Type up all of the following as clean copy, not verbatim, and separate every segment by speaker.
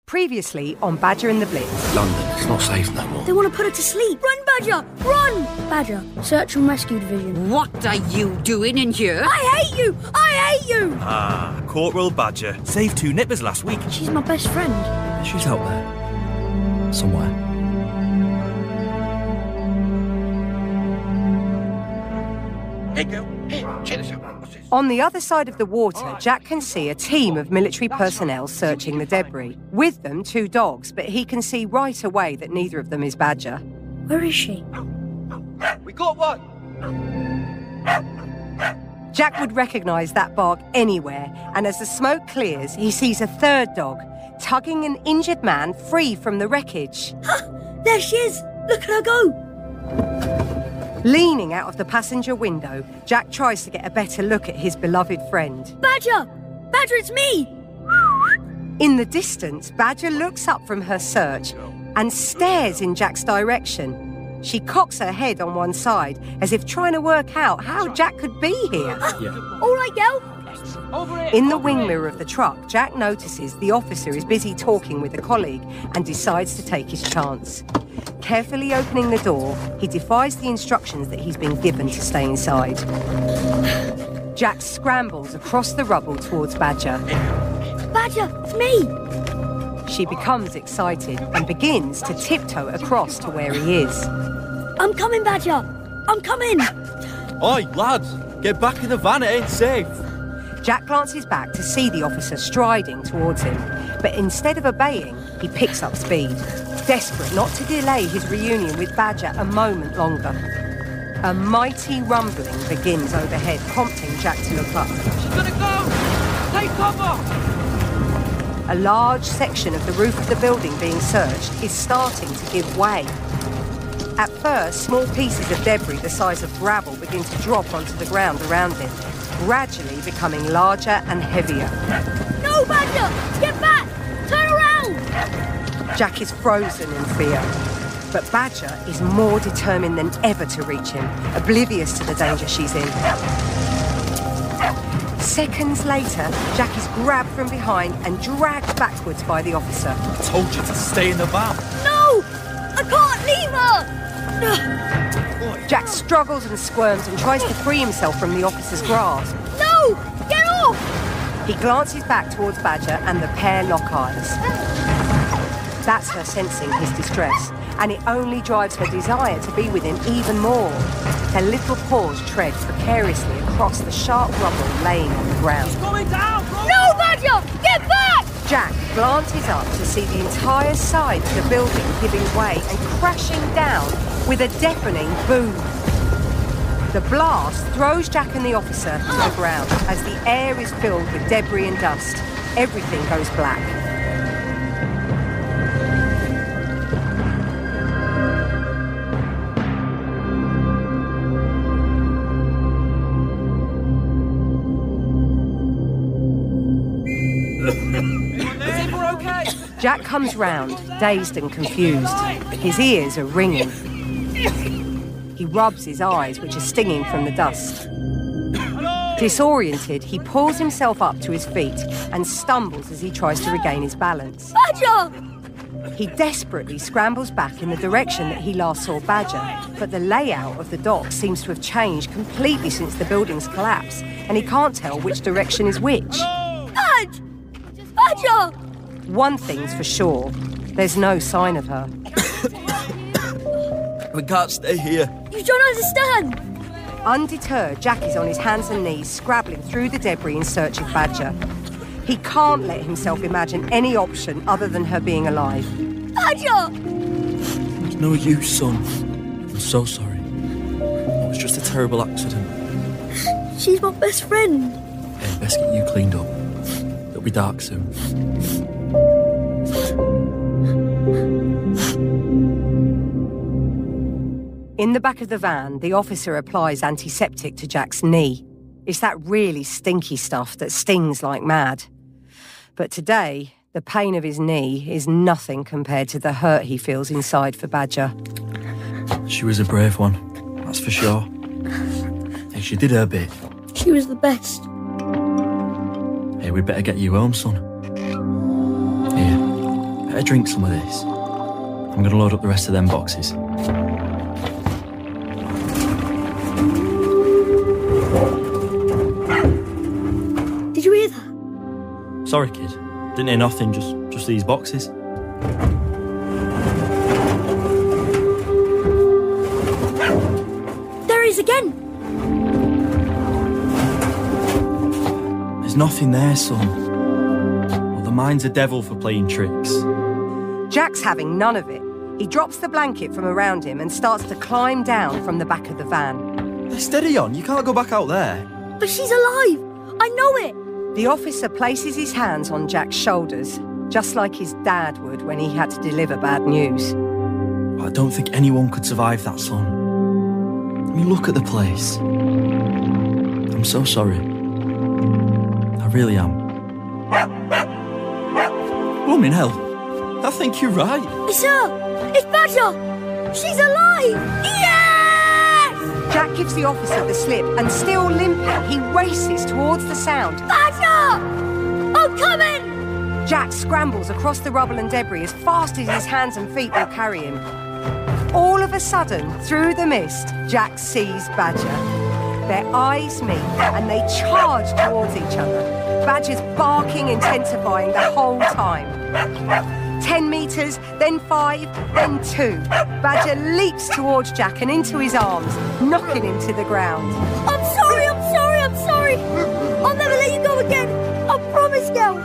Speaker 1: Previously on Badger and the Blitz.
Speaker 2: London, it's not safe no more.
Speaker 3: They want to put her to sleep. Run, Badger! Run! Badger, search and rescue division.
Speaker 4: What are you doing in here?
Speaker 3: I hate you! I hate you!
Speaker 5: Ah, Corporal Badger. Saved 2 nippers last week.
Speaker 3: She's my best friend.
Speaker 2: She's out there. Somewhere.
Speaker 5: Hey, girl. Hey, check this out.
Speaker 1: On the other side of the water, Jack can see a team of military personnel searching the debris. With them, 2 dogs, but he can see right away that neither of them is Badger.
Speaker 3: Where is she?
Speaker 5: We got one!
Speaker 1: Jack would recognise that bark anywhere, and as the smoke clears, he sees a 3rd dog, tugging an injured man free from the wreckage.
Speaker 3: There she is! Look at her go!
Speaker 1: Leaning out of the passenger window, Jack tries to get a better look at his beloved friend.
Speaker 3: Badger! Badger, it's me!
Speaker 1: In the distance, Badger looks up from her search and stares in Jack's direction. She cocks her head on one side, as if trying to work out how Jack could be here.
Speaker 3: All right, girl.
Speaker 1: In the wing mirror of the truck, Jack notices the officer is busy talking with a colleague and decides to take his chance. Carefully opening the door, he defies the instructions that he's been given to stay inside. Jack scrambles across the rubble towards Badger.
Speaker 3: Badger, it's me!
Speaker 1: She becomes excited and begins to tiptoe across to where he is.
Speaker 3: I'm coming, Badger! I'm coming!
Speaker 6: Oi, lads! Get back in the van, it ain't safe!
Speaker 1: Jack glances back to see the officer striding towards him, but instead of obeying, he picks up speed, desperate not to delay his reunion with Badger a moment longer. A mighty rumbling begins overhead, prompting Jack to look up.
Speaker 5: She's gonna go! Take cover!
Speaker 1: A large section of the roof of the building being searched is starting to give way. At first, small pieces of debris the size of gravel begin to drop onto the ground around it, gradually becoming larger and heavier.
Speaker 3: No, Badger! Get back! Turn around!
Speaker 1: Jack is frozen in fear, but Badger is more determined than ever to reach him, oblivious to the danger she's in. Seconds later, Jack is grabbed from behind and dragged backwards by the officer.
Speaker 6: I told you to stay in the van!
Speaker 3: No! I can't leave her!
Speaker 1: Jack struggles and squirms and tries to free himself from the officer's grasp.
Speaker 3: No! Get off!
Speaker 1: He glances back towards Badger and the pair lock eyes. That's her sensing his distress, and it only drives her desire to be with him even more. Her little paws tread precariously across the sharp rubble laying on the ground.
Speaker 5: She's going down!
Speaker 3: No, Badger! Get back!
Speaker 1: Jack glances up to see the entire side of the building giving way and crashing down with a deafening boom. The blast throws Jack and the officer to the ground as the air is filled with debris and dust. Everything goes black. Jack comes round, dazed and confused. His ears are ringing. He rubs his eyes, which are stinging from the dust. Disoriented, he pulls himself up to his feet and stumbles as he tries to regain his balance.
Speaker 3: Badger!
Speaker 1: He desperately scrambles back in the direction that he last saw Badger, but the layout of the dock seems to have changed completely since the building's collapse, and he can't tell which direction is which.
Speaker 3: Badge! Badger!
Speaker 1: One thing's for sure, there's no sign of her.
Speaker 6: We can't stay here.
Speaker 3: You don't understand!
Speaker 1: Undeterred, Jack is on his hands and knees, scrabbling through the debris in search of Badger. He can't let himself imagine any option other than her being alive.
Speaker 3: Badger!
Speaker 6: It's no use, son. I'm so sorry. It was just a terrible accident.
Speaker 3: She's my best friend.
Speaker 6: Hey, best get you cleaned up. It'll be dark soon.
Speaker 1: In the back of the van, the officer applies antiseptic to Jack's knee. It's that really stinky stuff that stings like mad. But today, the pain of his knee is nothing compared to the hurt he feels inside for Badger.
Speaker 6: She was a brave one, that's for sure. Hey, she did her bit.
Speaker 3: She was the best.
Speaker 6: Hey, we better get you home, son. Here,
Speaker 2: Better drink some of this. I'm gonna load up the rest of them boxes.
Speaker 3: Did you hear that?
Speaker 2: Sorry, kid. Didn't hear nothing, just these boxes.
Speaker 3: There he is again.
Speaker 2: There's nothing there, son. Well, the mind's a devil for playing tricks.
Speaker 1: Jack's having none of it. He drops the blanket from around him and starts to climb down from the back of the van.
Speaker 6: Hey, steady on, you can't go back out there.
Speaker 3: But she's alive. I know it.
Speaker 1: The officer places his hands on Jack's shoulders, just like his dad would when he had to deliver bad news.
Speaker 6: I don't think anyone could survive that, son. I mean, look at the place. I'm so sorry. I really am. Blooming hell. I think you're right.
Speaker 3: It's her. It's Badger. She's alive. Yes!
Speaker 1: Jack gives the officer the slip and, still limping, he races towards the sound.
Speaker 3: Badger! I'm coming!
Speaker 1: Jack scrambles across the rubble and debris as fast as his hands and feet will carry him. All of a sudden, through the mist, Jack sees Badger. Their eyes meet and they charge towards each other. Badger's barking intensifying the whole time. 10 metres, then 5, then 2. Badger leaps towards Jack and into his arms, knocking him to the ground.
Speaker 3: I'm sorry. I'll never let you go again. I promise, girl.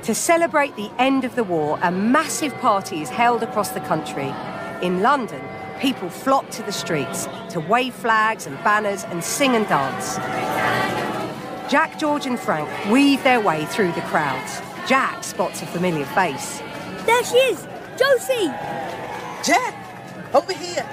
Speaker 1: To celebrate the end of the war, a massive party is held across the country. In London, people flock to the streets to wave flags and banners and sing and dance. Jack, George and Frank weave their way through the crowds. Jack spots a familiar face.
Speaker 3: There she is, Josie.
Speaker 7: Jack, over here.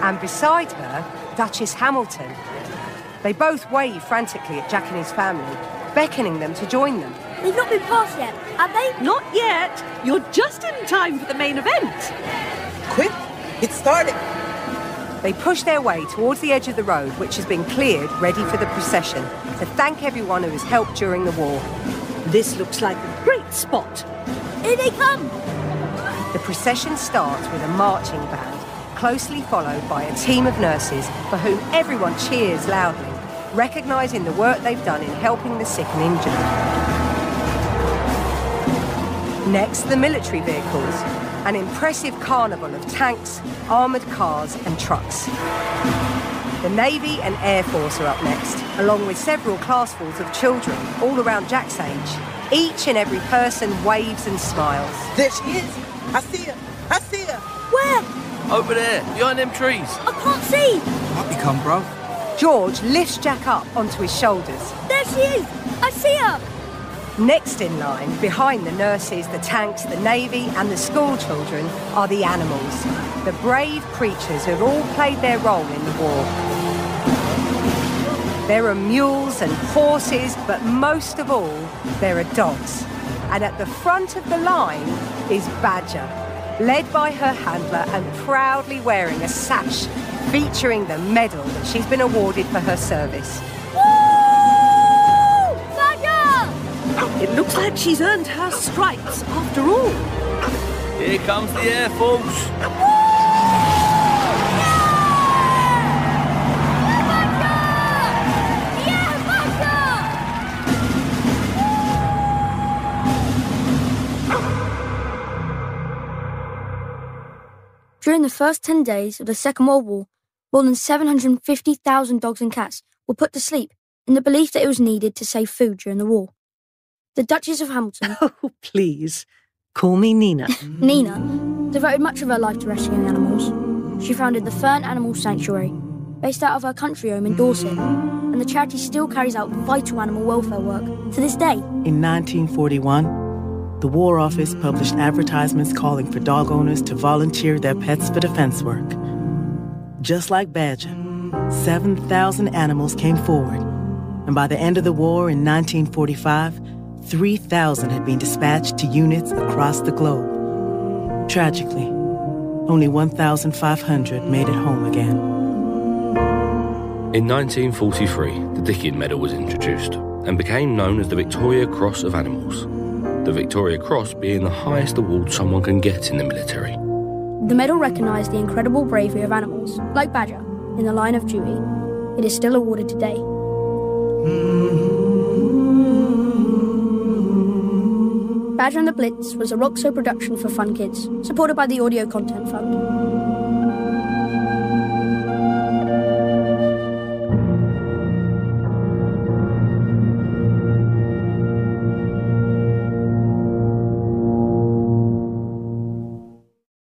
Speaker 1: And beside her, Duchess Hamilton. They both wave frantically at Jack and his family, beckoning them to join them.
Speaker 3: They've not been passed yet, have they?
Speaker 4: Not yet. You're just in time for the main event.
Speaker 7: Quick, it started.
Speaker 1: They push their way towards the edge of the road, which has been cleared, ready for the procession, to thank everyone who has helped during the war.
Speaker 4: This looks like a great spot.
Speaker 3: Here they come.
Speaker 1: The procession starts with a marching band, closely followed by a team of nurses for whom everyone cheers loudly, recognising the work they've done in helping the sick and injured. Next, the military vehicles, an impressive carnival of tanks, armoured cars and trucks. The Navy and Air Force are up next, along with several classfuls of children, all around Jack's age. Each and every person waves and smiles.
Speaker 7: There she is. I see her.
Speaker 3: Where?
Speaker 2: Over there, behind them trees.
Speaker 3: I can't see.
Speaker 6: Up you come, bro.
Speaker 1: George lifts Jack up onto his shoulders.
Speaker 3: There she is. I see her.
Speaker 1: Next in line, behind the nurses, the tanks, the Navy and the school children, are the animals. The brave creatures who have all played their role in the war. There are mules and horses, but most of all, there are dogs. And at the front of the line is Badger, led by her handler and proudly wearing a sash featuring the medal that she's been awarded for her service.
Speaker 4: It looks like she's earned her stripes after all.
Speaker 2: Here comes the Air Force.
Speaker 3: During the first 10 days of the Second World War, more than 750,000 dogs and cats were put to sleep in the belief that it was needed to save food during the war. The Duchess of Hamilton,
Speaker 4: Oh, please. Call me Nina.
Speaker 3: Nina, devoted much of her life to rescuing animals. She founded the Fern Animal Sanctuary, based out of her country home in Dorset, and the charity still carries out vital animal welfare work to this day.
Speaker 8: In 1941, the War Office published advertisements calling for dog owners to volunteer their pets for defense work. Just like Badger, 7,000 animals came forward, and by the end of the war in 1945, 3,000 had been dispatched to units across the globe. Tragically, only 1,500 made it home again.
Speaker 9: In 1943, the Dickin Medal was introduced and became known as the Victoria Cross of Animals, the Victoria Cross being the highest award someone can get in the military.
Speaker 3: The medal recognised the incredible bravery of animals, like Badger, in the line of duty. It is still awarded today. Badger and the Blitz was a Roxo production for fun kids, supported by the Audio Content Fund.